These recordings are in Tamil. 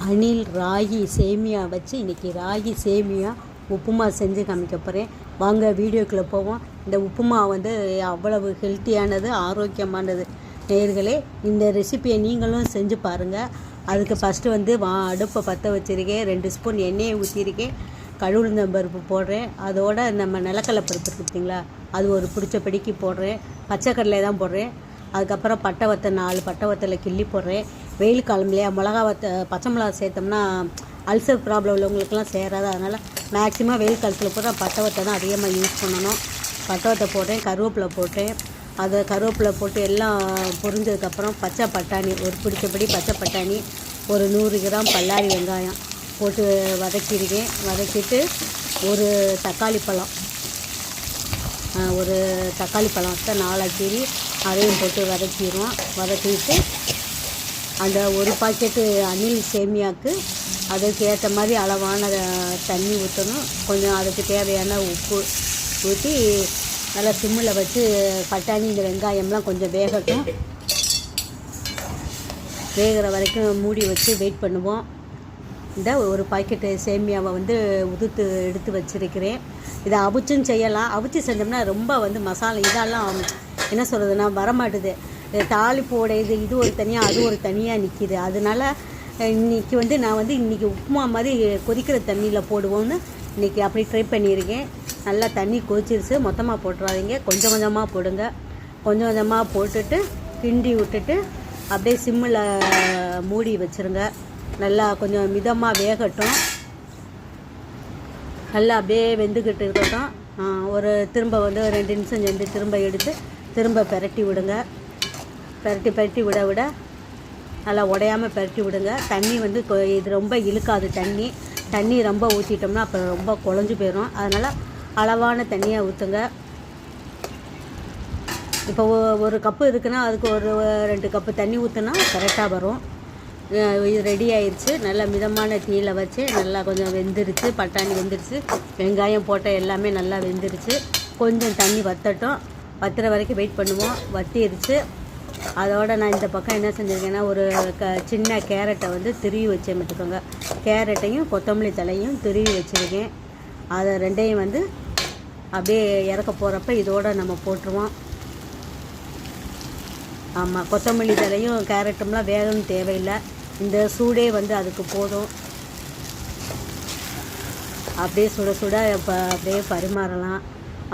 அணில் ராகி சேமியா வச்சு இன்றைக்கி ராகி சேமியா உப்புமா செஞ்சு காமிக்க போகிறேன். வாங்க வீடியோக்குள்ளே போவோம். இந்த உப்புமா வந்து அவ்வளவு ஹெல்த்தியானது, ஆரோக்கியமானது. நேயர்களே, இந்த ரெசிபியை நீங்களும் செஞ்சு பாருங்கள். அதுக்கு ஃபஸ்ட்டு வந்து அடுப்பை பற்ற வச்சுருக்கேன். 2 ஸ்பூன் எண்ணெயை ஊற்றிருக்கேன். கடுகுளுந்தம் பருப்பு போடுறேன். அதோட நம்ம நிலக்கடலை பருப்பு இருக்குது பார்த்தீங்களா, அது ஒரு பிடிச்ச படிக்கு போடுறேன். பச்சைக்கடலை தான் போடுறேன். அதுக்கப்புறம் பட்டை வத்தை 4 பட்டை வத்தலை கிள்ளி போடுறேன். வெயில் காலம் இல்லையா, பச்சை மிளகா சேர்த்தோம்னா அல்சர் ப்ராப்ளம் உள்ளவங்களுக்குலாம் சேராது. அதனால் மேக்ஸிமம் வெயில் காலத்தில் போடுற பட்டை வத்தை தான் அதிகமாக யூஸ் பண்ணணும். பட்டை வத்தை போட்டேன், கருவேப்பிலை போட்டேன். அதை கருவேப்பிலை போட்டு எல்லாம் பொரிஞ்சதுக்கப்புறம் பச்சை பட்டாணி, ஒரு பிடிச்சபடி பச்சை பட்டாணி, ஒரு 100 கிராம் பல்லாரி வெங்காயம் போட்டு வதக்கியிருக்கேன். வதக்கிட்டு ஒரு தக்காளி பழத்தை 4 கீறி அதையும் போட்டு வதக்கிடுவோம். வதக்கிட்டு அந்த ஒரு பாக்கெட்டு அணில் சேமியாவுக்கு அதுக்கு ஏற்ற மாதிரி அளவான தண்ணி ஊற்றணும். கொஞ்சம் அதுக்கு தேவையான உப்பு ஊற்றி நல்லா சிம்மில் வச்சு பட்டாணி இந்த வெங்காயம்லாம் கொஞ்சம் வேகட்டும். வேகிற வரைக்கும் மூடி வச்சு வெயிட் பண்ணுவோம். இந்த ஒரு பாக்கெட்டு சேமியாவை வந்து உதுத்து எடுத்து வச்சுருக்கிறேன். இதை அவிச்சும் செய்யலாம். அவிச்சு செஞ்சோம்னா ரொம்ப வந்து மசாலா இதெல்லாம் என்ன சொல்கிறதுனா வரமாட்டுது. தாளிப்போட இது ஒரு தனியாக, அது ஒரு தனியாக நிற்கிது. அதனால் இன்றைக்கி வந்து நான் வந்து இன்றைக்கி உப்புமா மாதிரி கொதிக்கிற தண்ணியில் போடுவோன்னு இன்றைக்கி அப்படி ட்ரை பண்ணியிருக்கேன். நல்லா தண்ணி கொதிச்சிருச்சு. மொத்தமாக போட்டுறாதீங்க, கொஞ்சம் கொஞ்சமாக போடுங்க. கொஞ்சம் கொஞ்சமாக போட்டுட்டு கிண்டி விட்டுட்டு அப்படியே சிம்மில் மூடி வச்சுருங்க. நல்லா கொஞ்சம் மிதமாக வேகட்டும். நல்லா அப்படியே வெந்துக்கிட்டு இருக்கட்டும். ஒரு திரும்ப வந்து 2 நிமிஷம் செஞ்சு திரும்ப எடுத்து திரும்ப பெரட்டி விடுங்க. பெரட்டி விட நல்லா உடையாமல் பெரட்டி விடுங்க. தண்ணி வந்து இது ரொம்ப இழுக்காது. தண்ணி ரொம்ப ஊற்றிட்டோம்னா அப்புறம் ரொம்ப குழஞ்சி போயிடும். அதனால் அளவான தண்ணியாக ஊற்றுங்க. இப்போ ஒரு கப்பு இருக்குன்னா அதுக்கு ஒரு 2 கப்பு தண்ணி ஊற்றுனா கரெக்டாக வரும். இது ரெடி ஆயிடுச்சு. நல்லா மிதமான தீயில் வச்சு நல்லா கொஞ்சம் வெந்துருச்சு. பட்டாணி வெந்துருச்சு, வெங்காயம் போட்ட எல்லாமே நல்லா வெந்துருச்சு. கொஞ்சம் தண்ணி வற்றட்டும். வற்றுற வரைக்கும் வெயிட் பண்ணுவோம். வற்றிடுச்சு. அதோடு நான் இந்த பக்கம் என்ன செஞ்சுருக்கேன்னா, ஒரு சின்ன கேரட்டை வந்து திருவி வச்சேன் பார்த்துக்கோங்க. கேரட்டையும் கொத்தமல்லி தலையும் திருவி வச்சுருக்கேன். அதை 2ஐயும் வந்து அப்படியே இறக்க போகிறப்ப இதோடு நம்ம போட்டுருவோம். ஆமாம், கொத்தமல்லி தலையும் கேரட்டும்லாம் வேகணும் தேவையில்லை. இந்த சூடே வந்து அதுக்கு போதும். அப்படியே சுட சுட இப்போ அப்படியே பரிமாறலாம்.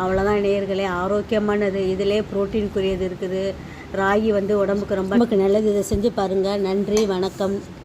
அவ்வளோதான் நேயர்களே, ஆரோக்கியமானது. இதிலே புரோட்டீனுக்குரியது இருக்குது. ராகி வந்து உடம்புக்கு ரொம்ப நல்லது. இதை செஞ்சு பாருங்கள். நன்றி, வணக்கம்.